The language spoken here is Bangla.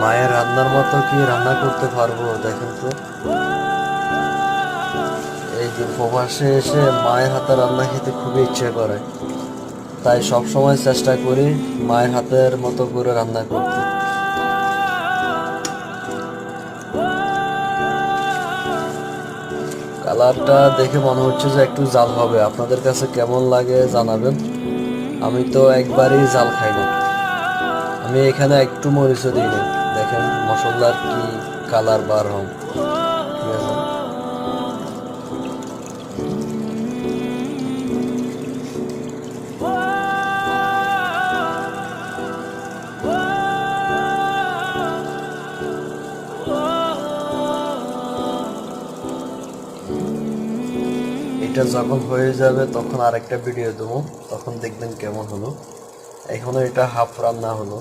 মায়ের রান্নার মতো কি রান্না করতে পারবো দেখেন তো। এই যে প্রবাসে এসে মায়ের হাতে রান্না খেতে খুবই ইচ্ছে করে, তাই সব সময় চেষ্টা করি মায়ের হাতের মতো করে রান্না করতে। কালারটা দেখে মনে হচ্ছে যে একটু জাল হবে, আপনাদের কাছে কেমন লাগে জানাবেন। আমি তো একবারই জাল খাই না, আমি এখানে একটু মরিচও দিই না। দেখেন মশলার কি কালার বার হম, ঠিক আছে। এটা যখন হয়ে যাবে তখন আরেকটা ভিডিও দেবো, তখন দেখবেন কেমন হলো। এখনো এটা হাফ রান্না হলো।